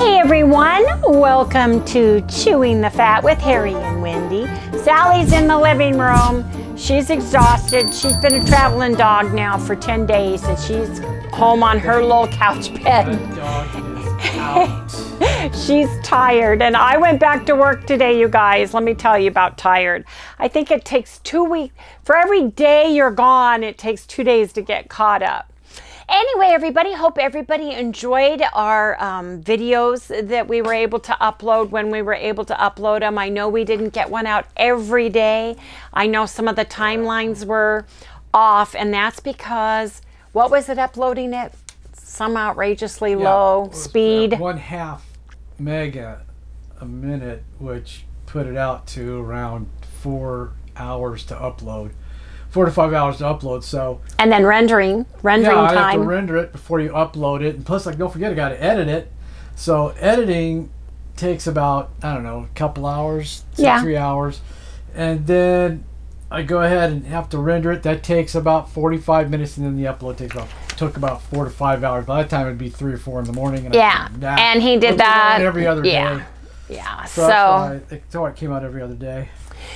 Hey everyone, welcome to Chewing the Fat with Harry and Wendy. Sally's in the living room. She's exhausted. She's been a traveling dog now for 10 days and she's home on her little couch bed. She's tired and I went back to work today, you guys. Let me tell you about tired. I think it takes 2 weeks. For every day you're gone, it takes 2 days to get caught up. Anyway, everybody, hope everybody enjoyed our videos that we were able to upload when we were able to upload them. I know we didn't get one out every day. I know some of the timelines were off, and that's because, what was it uploading at? Some outrageously low speed. 1/2 mega a minute, which put it out to around 4 hours to upload. 4 to 5 hours to upload. So and then rendering time. I have to render it before you upload it, and plus, like, don't forget, I got to edit it. So editing takes about, I don't know, a couple hours, 3 hours, and then I go ahead and have to render it. That takes about 45 minutes, and then the upload took about 4 to 5 hours. By that time, it'd be 3 or 4 in the morning. And and he did that every other day. Yeah. So that's why it came out every other day.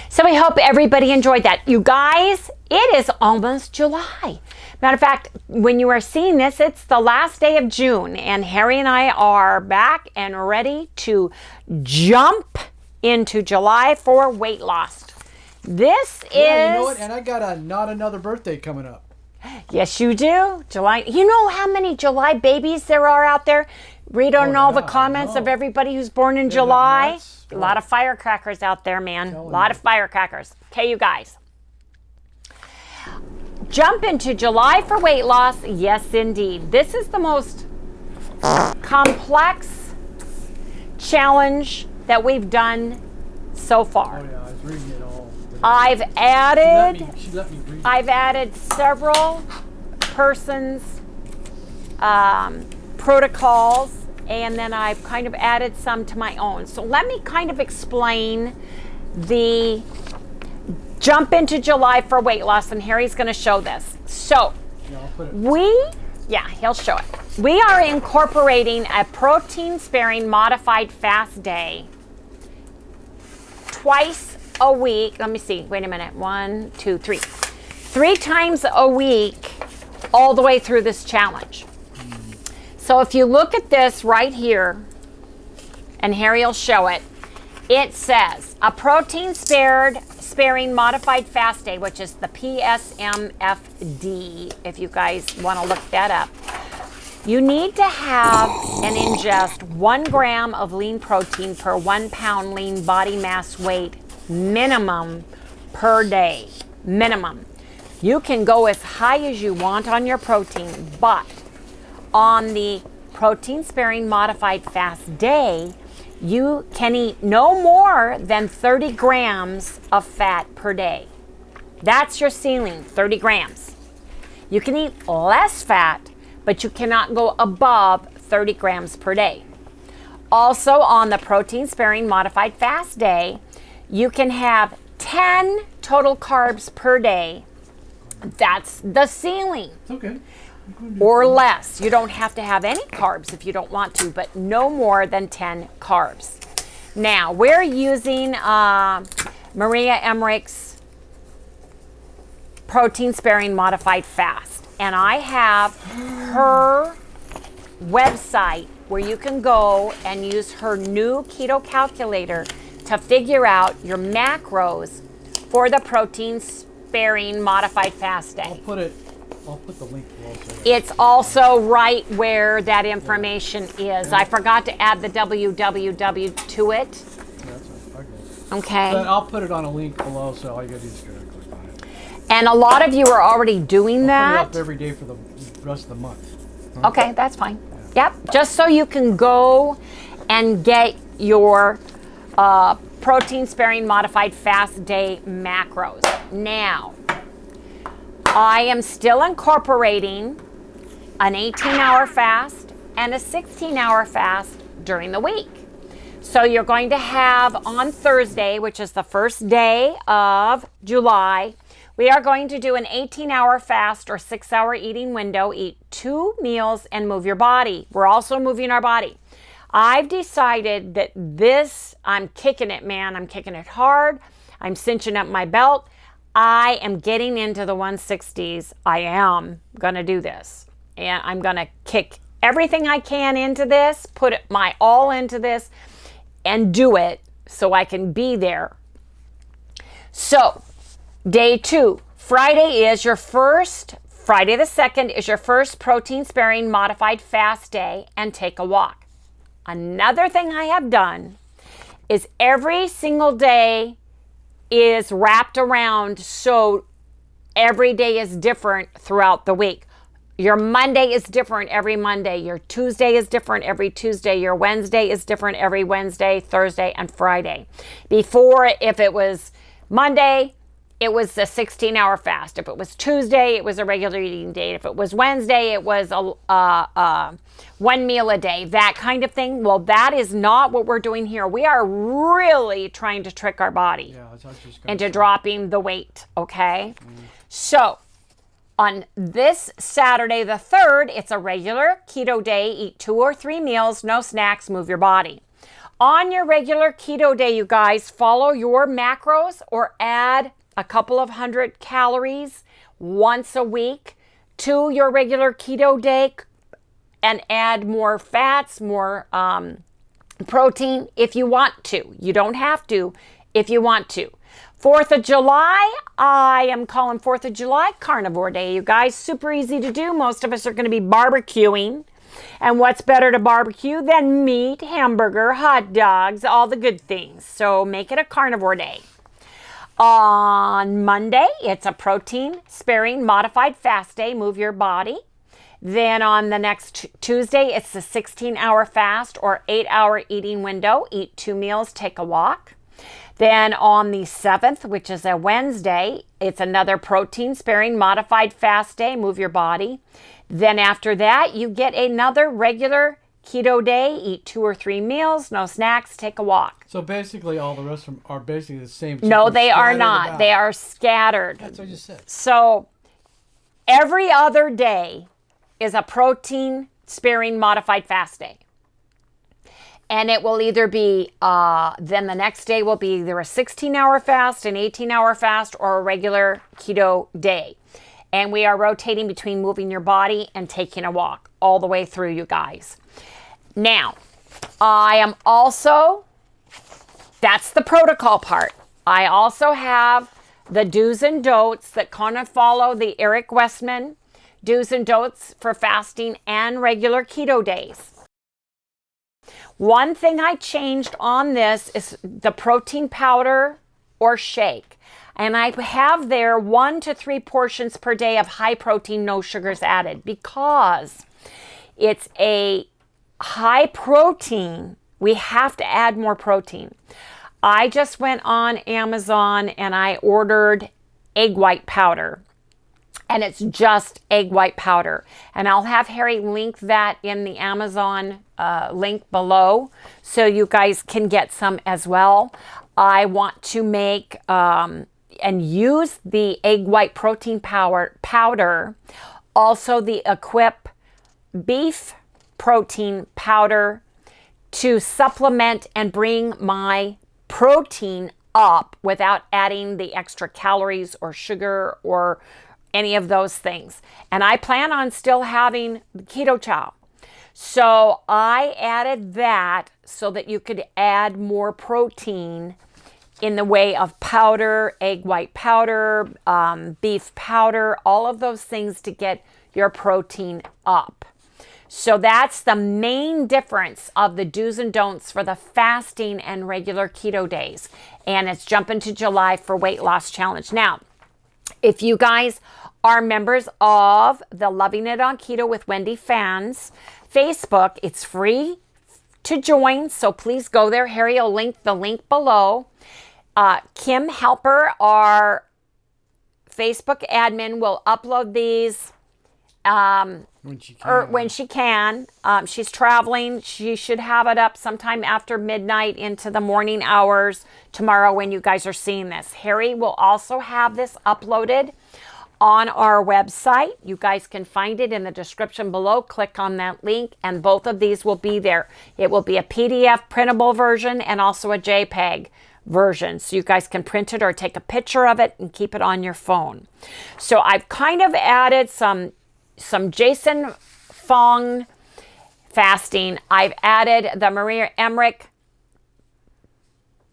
So we hope everybody enjoyed that. You guys, it is almost July. Matter of fact, when you are seeing this, it's the last day of June, and Harry and I are back and ready to jump into July for weight loss. This is... Yeah, you know what? And I got not another birthday coming up. Yes, you do. July. You know how many July babies there are out there? Read on all the comments of everybody who's born in July. A lot of firecrackers out there, man. A lot of firecrackers. Okay, you guys. Jump into July for weight loss. Yes, indeed. This is the most complex challenge that we've done so far. Oh, yeah, I was reading it all. I've added several persons' protocols, and then I've kind of added some to my own. So let me kind of explain the jump into July for weight loss, and Harry's going to show this. So he'll show it. We are incorporating a protein-sparing modified fast day twice a week. Let me see. Wait a minute. 1, 2, 3. 3 times a week all the way through this challenge. So if you look at this right here, and Harry will show it, it says a protein-sparing modified fast day, which is the PSMFD, if you guys want to look that up. You need to have and ingest 1 gram of lean protein per 1 pound lean body mass weight minimum per day. Minimum. You can go as high as you want on your protein, but on the protein-sparing modified fast day, you can eat no more than 30 grams of fat per day. That's your ceiling, 30 grams. You can eat less fat, but you cannot go above 30 grams per day. Also, on the protein-sparing modified fast day, you can have 10 total carbs per day. That's the ceiling. Okay. Or less. You don't have to have any carbs if you don't want to, but no more than 10 carbs. Now, we're using Maria Emmerich's protein-sparing modified fast, and I have her website where you can go and use her new keto calculator to figure out your macros for the protein-sparing modified fast day. I'll put the link below. It's also right where that information is. I forgot to add the www to it. That's right. Okay. But I'll put it on a link below, so all you got to do is click on it. And a lot of you are already doing that. I'll put it up every day for the rest of the month. Okay, that's fine. Yep, just so you can go and get your protein-sparing modified fast day macros. Now, I am still incorporating an 18-hour fast and a 16-hour fast during the week. So you're going to have on Thursday, which is the first day of July, we are going to do an 18-hour fast or 6-hour eating window, eat 2 meals and move your body. We're also moving our body. I've decided that this, I'm kicking it, man. I'm kicking it hard. I'm cinching up my belt. I am getting into the 160s. I am going to do this. And I'm going to kick everything I can into this, put my all into this, and do it so I can be there. So, day 2, Friday the 2nd is your first protein sparing modified fast day, and take a walk. Another thing I have done is every single day is wrapped around, so every day is different throughout the week. Your Monday is different every Monday. Your Tuesday is different every Tuesday. Your Wednesday is different every Wednesday, Thursday, and Friday. Before, if it was Monday, it was a 16-hour fast. If it was Tuesday, it was a regular eating day. If it was Wednesday, it was a one meal a day, that kind of thing. Well, that is not what we're doing here. We are really trying to trick our body into dropping the weight, okay? So, on this Saturday the 3rd, it's a regular keto day. Eat 2 or 3 meals, no snacks, move your body. On your regular keto day, you guys, follow your macros or add a couple of 100 calories once a week to your regular keto day and add more fats, more protein if you want to. You don't have to if you want to. 4th of July, I am calling 4th of July Carnivore Day, you guys. Super easy to do. Most of us are going to be barbecuing. And what's better to barbecue than meat, hamburger, hot dogs, all the good things. So make it a carnivore day. On Monday, it's a protein sparing modified fast day. Move your body. Then on the next Tuesday, it's a 16-hour fast or 8-hour eating window. Eat 2 meals, take a walk. Then on the 7th, which is a Wednesday, it's another protein sparing modified fast day. Move your body. Then after that, you get another regular keto day. Eat 2 or 3 meals, no snacks, take a walk. So basically all the rest of them are basically the same. No, they are not. About. They are scattered. That's what you said. So every other day is a protein sparing modified fast day. And it will either be, then the next day will be either a 16-hour fast, an 18-hour fast, or a regular keto day. And we are rotating between moving your body and taking a walk all the way through, you guys. Now, I am also, that's the protocol part. I also have the do's and don'ts that kind of follow the Eric Westman do's and don'ts for fasting and regular keto days. One thing I changed on this is the protein powder or shake. And I have there 1 to 3 portions per day of high protein, no sugars added, because it's a high protein. We have to add more protein. I just went on Amazon and I ordered egg white powder. And it's just egg white powder. And I'll have Harry link that in the Amazon link below so you guys can get some as well. I want to make and use the egg white protein powder, also the Equip beef protein powder, to supplement and bring my protein up without adding the extra calories or sugar or any of those things. And I plan on still having the keto chow. So I added that so that you could add more protein in the way of powder, egg white powder, beef powder, all of those things to get your protein up. So that's the main difference of the do's and don'ts for the fasting and regular keto days. And it's jumping to July for Weight Loss Challenge. Now, if you guys are members of the Loving It on Keto with Wendy fans Facebook, it's free to join, so please go there. Harry will link the link below. Kim Helper, our Facebook admin, will upload these when she can. She's traveling. She should have it up sometime after midnight into the morning hours tomorrow when you guys are seeing this. Harry will also have this uploaded on our website. You guys can find it in the description below. Click on that link, and both of these will be there. It will be a PDF printable version and also a JPEG version, so you guys can print it or take a picture of it and keep it on your phone. So I've kind of added some Jason Fung fasting. I've added the Maria Emmerich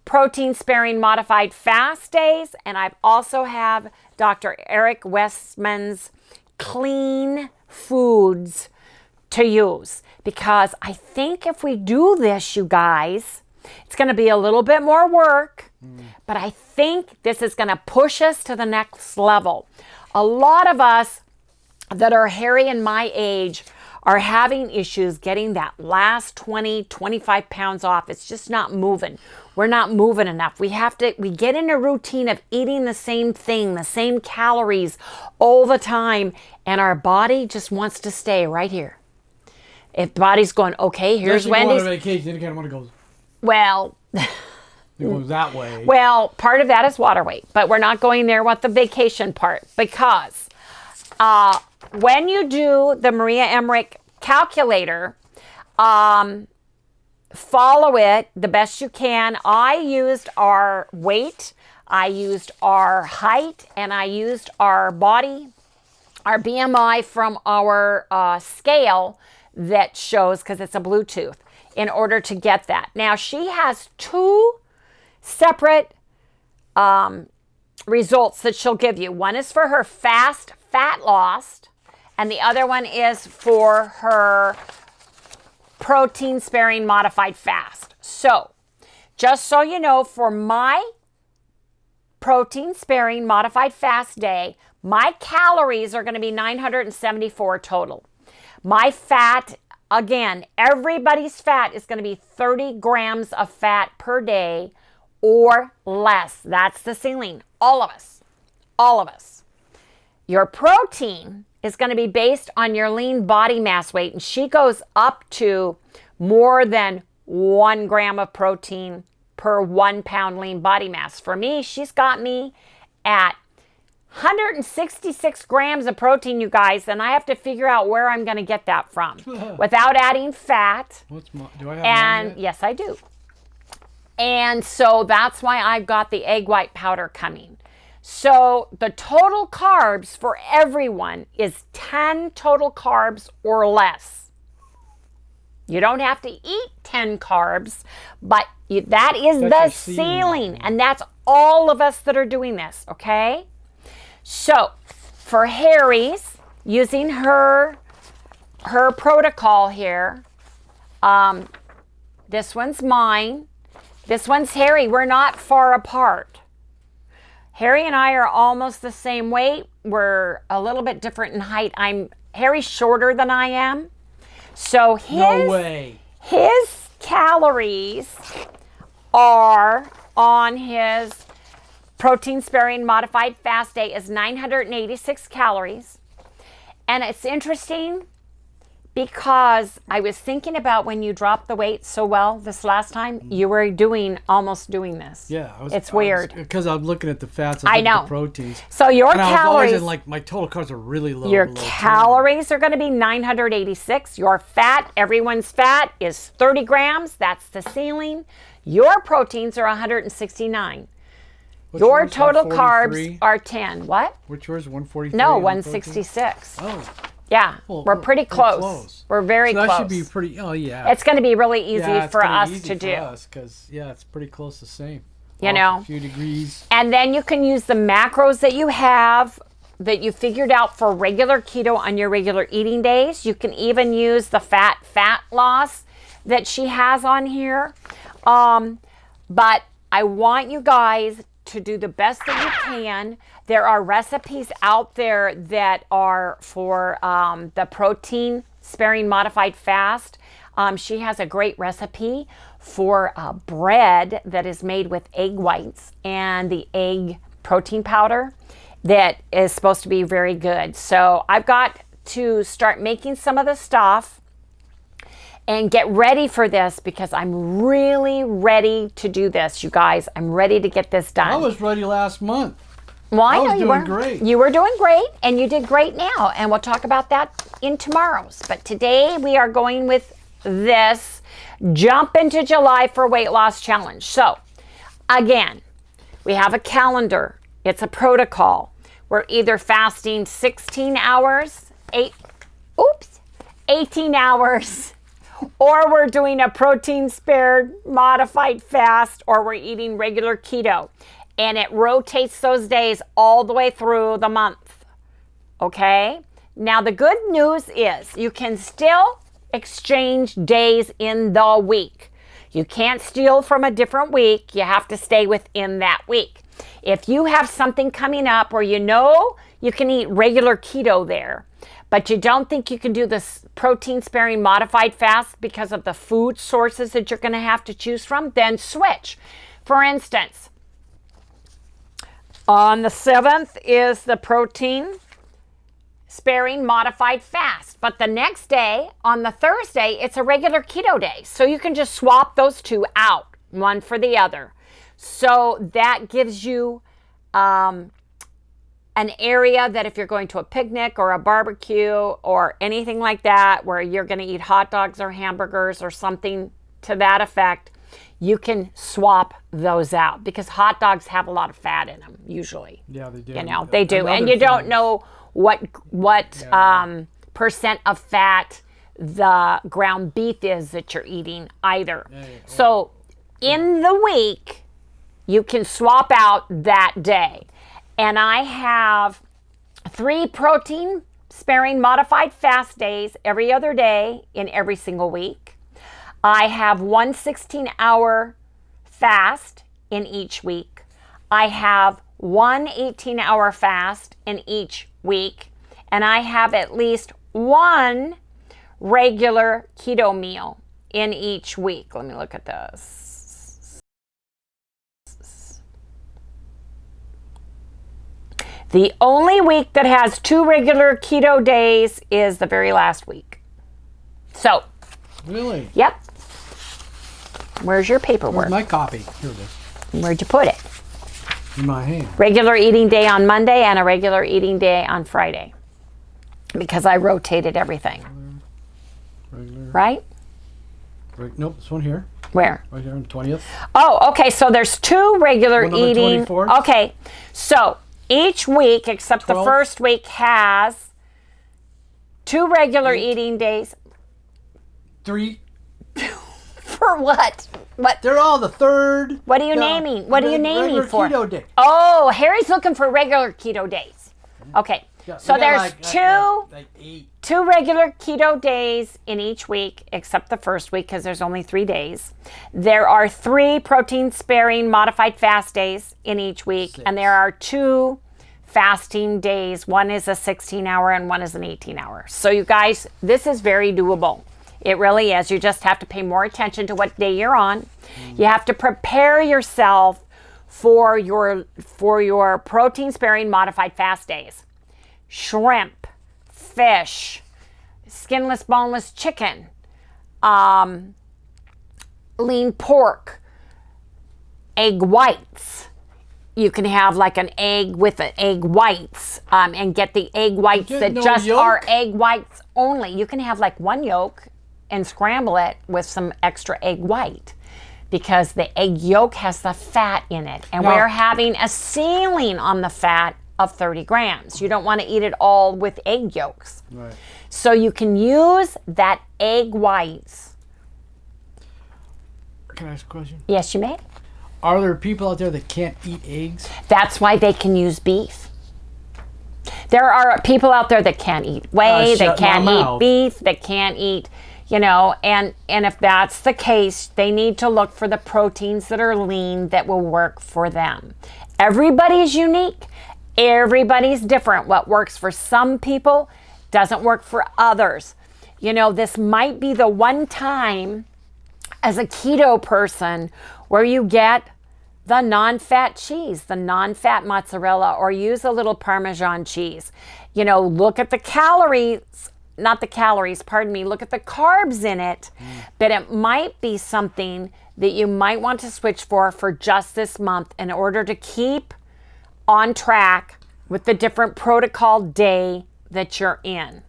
protein sparing modified fast days, and I've also have Dr. Eric Westman's clean foods to use, because I think if we do this, you guys, it's going to be a little bit more work, but I think this is going to push us to the next level. A lot of us that are hairy in my age are having issues getting that last 20, 25 pounds off. It's just not moving. We're not moving enough. We get in a routine of eating the same thing, the same calories all the time, and our body just wants to stay right here. If the body's going, okay, here's Wendy's. On a vacation, then you kind of want to go. Well, it goes that way. Well, part of that is water weight, but we're not going there with the vacation part, because when you do the Maria Emmerich calculator, follow it the best you can. I used our weight, I used our height, and I used our BMI from our scale that shows, because it's a Bluetooth, in order to get that. Now, she has two separate results that she'll give you. One is for her fast fat loss, and the other one is for her protein sparing modified fast. So, just so you know, for my protein sparing modified fast day, my calories are going to be 974 total. My fat, again, everybody's fat is going to be 30 grams of fat per day or less. That's the ceiling. All of us. All of us. Your protein is going to be based on your lean body mass weight, and she goes up to more than 1 gram of protein per 1 pound lean body mass. For me, she's got me at 166 grams of protein, you guys, and I have to figure out where I'm going to get that from without adding fat. Do I have mine yet? Yes, I do. And so that's why I've got the egg white powder coming. So the total carbs for everyone is 10 total carbs or less. You don't have to eat 10 carbs, but that is the ceiling. And that's all of us that are doing this, okay? So for Harry's, using her protocol here, this one's mine. This one's Harry. We're not far apart. Harry and I are almost the same weight. We're a little bit different in height. Harry's shorter than I am. So his calories are on his protein sparing modified fast day is 986 calories. And it's interesting because I was thinking about when you dropped the weight so well this last time, you were almost doing this. Yeah. It's weird. Because I'm looking at the fats, I know. The proteins. So your and calories, I was always my total carbs are really low. Your calories are going to be 986. Your fat, everyone's fat is 30 grams. That's the ceiling. Your proteins are 169. Your total carbs are 10. What? Which yours? 143? No, 166. Oh. Yeah, we're pretty close. We're very close. That should be pretty, yeah. It's going to be really easy for us to do. Because, it's pretty close the same. You know? A few degrees. And then you can use the macros that you have, that you figured out for regular keto on your regular eating days. You can even use the fat loss that she has on here. But I want you guys to do the best that you can. There are recipes out there that are for the protein sparing modified fast. She has a great recipe for bread that is made with egg whites and the egg protein powder that is supposed to be very good. So I've got to start making some of the stuff and get ready for this because I'm really ready to do this, you guys. I'm ready to get this done. I was ready last month. Well, I was know you doing were. great. You were doing great, and you did great now. And we'll talk about that in tomorrow's. But today we are going with this Jump into July for Weight Loss Challenge. So, again, we have a calendar. It's a protocol. We're either fasting 16 hours, 18 hours, or we're doing a protein-spared modified fast, or we're eating regular keto. And it rotates those days all the way through the month. Okay? Now, the good news is you can still exchange days in the week. You can't steal from a different week. You have to stay within that week. If you have something coming up where you know you can eat regular keto there, but you don't think you can do this protein-sparing modified fast because of the food sources that you're going to have to choose from, then switch. For instance, on the 7th is the protein-sparing modified fast. But the next day, on the Thursday, it's a regular keto day. So you can just swap those two out, one for the other. So that gives you an area that if you're going to a picnic or a barbecue or anything like that, where you're going to eat hot dogs or hamburgers or something to that effect, you can swap those out because hot dogs have a lot of fat in them usually. Yeah, they do. You know, they do. And you don't know what percent of fat the ground beef is that you're eating either. So in the week, you can swap out that day. And I have 3 protein-sparing modified fast days every other day in every single week. I have 1 16-hour fast in each week. I have 1 18-hour fast in each week. And I have at least 1 regular keto meal in each week. Let me look at this. The only week that has 2 regular keto days is the very last week. So. Really? Yep. Where's your paperwork? Where's my copy? Here it is. Where'd you put it? In my hand. Regular eating day on Monday and a regular eating day on Friday. Because I rotated everything. Regular. Right? Nope, this one here. Where? Right here on the 20th. Oh, okay. So there's 2 regular One on the eating. 24th. Okay. So each week, except 12th. the first week, has 2 regular eating days. 3. For what? What? They're all the 3rd. What are you naming? What are you naming for? Keto day. Oh, Harry's looking for regular keto days. Okay. Yeah, So we got there's like 8. 2 regular keto days in each week, except the first week because there's only 3 days. There are 3 protein-sparing modified fast days in each week, 6. and there are 2 fasting days. One is a 16-hour and one is an 18-hour. So you guys, this is very doable. It really is. You just have to pay more attention to what day you're on. You have to prepare yourself for your protein-sparing modified fast days. Shrimp, fish, skinless, boneless chicken, lean pork, egg whites. You can have like an egg with an egg whites and get the egg whites that just are egg whites only. You can have like 1 yolk and scramble it with some extra egg white because the egg yolk has the fat in it. And we're having a ceiling on the fat of 30 grams. You don't want to eat it all with egg yolks. Right. So you can use that egg whites. Can I ask a question? Yes, you may. Are there people out there that can't eat eggs? That's why they can use beef. There are people out there that can't eat whey, that can't eat beef, that can't eat, you know, and if that's the case, they need to look for the proteins that are lean that will work for them. Everybody's unique. Everybody's different. What works for some people doesn't work for others. You know, this might be the one time as a keto person where you get the non-fat cheese, the non-fat mozzarella, or use a little Parmesan cheese. You know, look at the calories, not the calories, pardon me, look at the carbs in it, but it might be something that you might want to switch for just this month in order to keep on track with the different protocol day that you're in.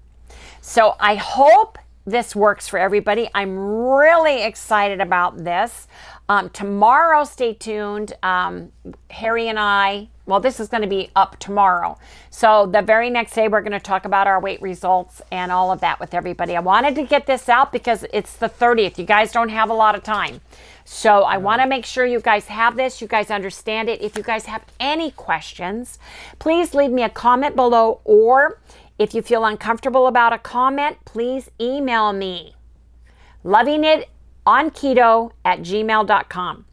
So I hope this works for everybody. I'm really excited about this. Tomorrow, stay tuned. Harry and I, well, this is going to be up tomorrow. So the very next day, we're going to talk about our weight results and all of that with everybody. I wanted to get this out because it's the 30th. You guys don't have a lot of time. So I want to make sure you guys have this, you guys understand it. If you guys have any questions, please leave me a comment below, or if you feel uncomfortable about a comment, please email me, lovingitoonketo@gmail.com.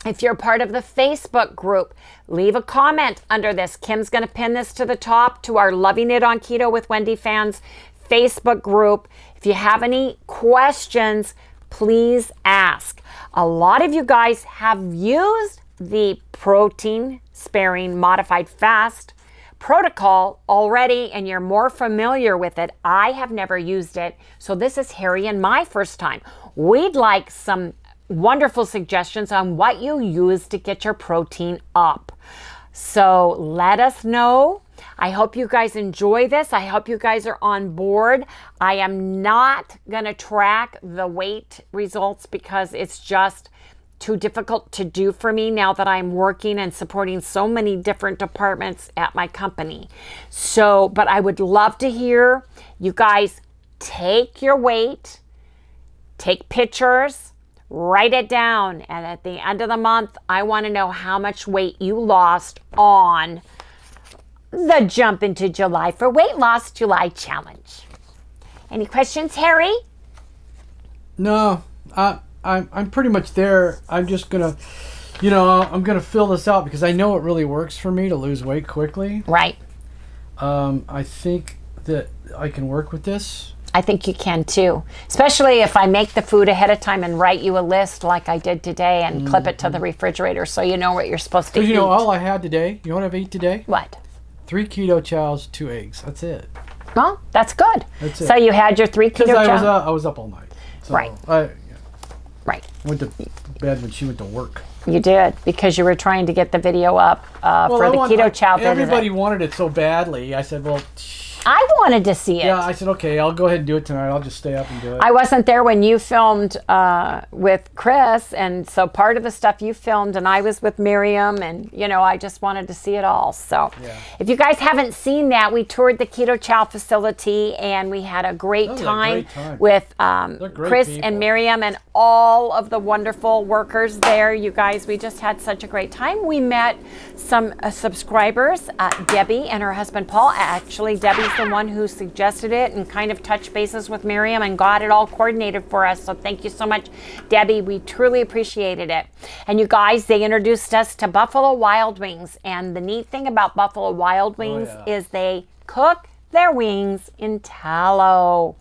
If you're part of the Facebook group, leave a comment under this. Kim's going to pin this to the top to our Loving It on Keto with Wendy fans Facebook group. If you have any questions, please ask. A lot of you guys have used the protein sparing modified fast protocol already, and you're more familiar with it. I have never used it, so this is Harry and my first time. We'd like some wonderful suggestions on what you use to get your protein up. So let us know. I hope you guys enjoy this. I hope you guys are on board. I am not going to track the weight results because it's just too difficult to do for me now that I'm working and supporting so many different departments at my company. So, but I would love to hear you guys take your weight, take pictures, write it down, and at the end of the month, I want to know how much weight you lost on the Jump into July for Weight Loss July Challenge. Any questions, Harry? No, I'm pretty much there. I'm just gonna, I'm gonna fill this out because I know it really works for me to lose weight quickly. Right. I think that I can work with this. I think you can too, especially if I make the food ahead of time and write you a list like I did today and clip it to the refrigerator so you know what you're supposed to eat. You know, all I had today, you know what I've ate today? What? 3 keto chows, 2 eggs. That's it. Well, that's good. That's it. So you had your 3 keto chow? I was up all night. So right. Right. Went to bed when she went to work. You did, because you were trying to get the video up for the keto chow. Everybody wanted it so badly. I said, well, I wanted to see it. Yeah, I said, okay, I'll go ahead and do it tonight. I'll just stay up and do it. I wasn't there when you filmed with Chris, and so part of the stuff you filmed, and I was with Miriam, and, I just wanted to see it all. So if you guys haven't seen that, we toured the Keto Chow facility, and we had a great time with Chris people. And Miriam and all of the wonderful workers there. You guys, we just had such a great time. We met some subscribers, Debbie and her husband Paul. Actually, Debbie's the one who suggested it and kind of touched bases with Miriam and got it all coordinated for us. So thank you so much, Debbie. We truly appreciated it. And you guys, they introduced us to Buffalo Wild Wings. And the neat thing about Buffalo Wild Wings is they cook their wings in tallow.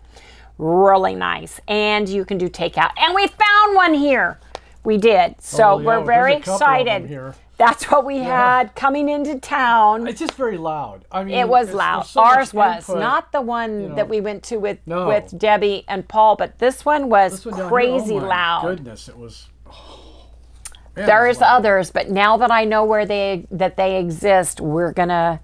Really nice. And you can do takeout. And we found one here. We did. So we're very excited. That's what we had coming into town. It's just very loud. I mean, it was loud. So ours was not the one that we went to with Debbie and Paul, but this one was crazy loud. Goodness, it was. There's others, but now that I know where they exist, we're gonna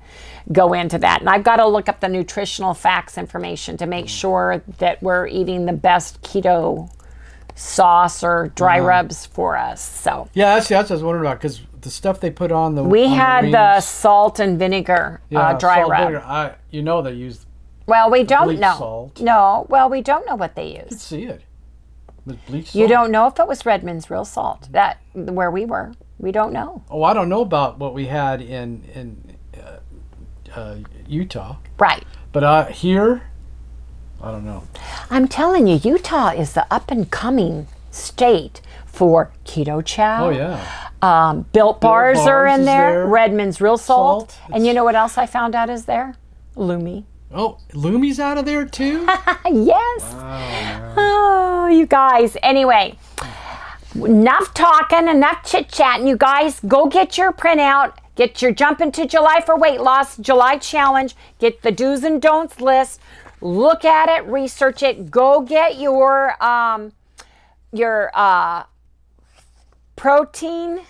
go into that. And I've got to look up the nutritional facts information to make sure that we're eating the best keto sauce or dry rubs for us. So that's what I was wondering about, because the stuff they put on the we had the salt and vinegar dry rub. Vinegar. They used. Well, we don't know. Salt. No, well, we don't know what they used. You could see it. With bleach salt. You don't know if it was Redmond's real salt. That where we were, we don't know. Oh, I don't know about what we had in Utah. Right. But here, I don't know. I'm telling you, Utah is the up and coming state for keto chow. Oh yeah. Built bars are in there. Redmond's real salt. And you know what else I found out is there? Lumi. Oh, Lumi's out of there too? Yes. Wow, oh, you guys. Anyway, enough talking, enough chit-chatting. You guys, go get your printout. Get your Jump into July for Weight Loss July Challenge. Get the do's and don'ts list. Look at it, research it. Go get your protein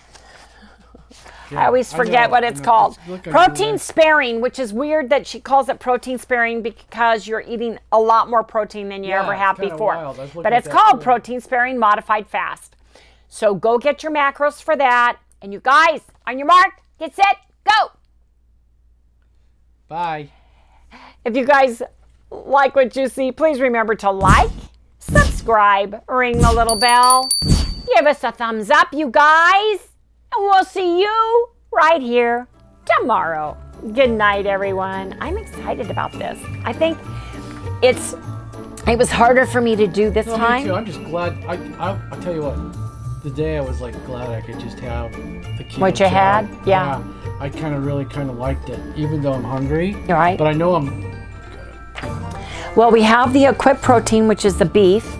I always forget what it's called. Protein sparing, which is weird that she calls it protein sparing because you're eating a lot more protein than you ever have before. But it's called protein sparing modified fast. So go get your macros for that. And you guys, on your mark, get set, go. Bye. If you guys like what you see, please remember to like, subscribe, ring the little bell. Give us a thumbs up, you guys. And we'll see you right here tomorrow. Good night, everyone. I'm excited about this. I think it was harder for me to do this time. Me too. I'm just glad. I'll tell you what. The day I was like glad I could just have the keto what you chow. had, yeah. I really kind of liked it, even though I'm hungry. All right. But I know I'm. Well, we have the equipped protein, which is the beef.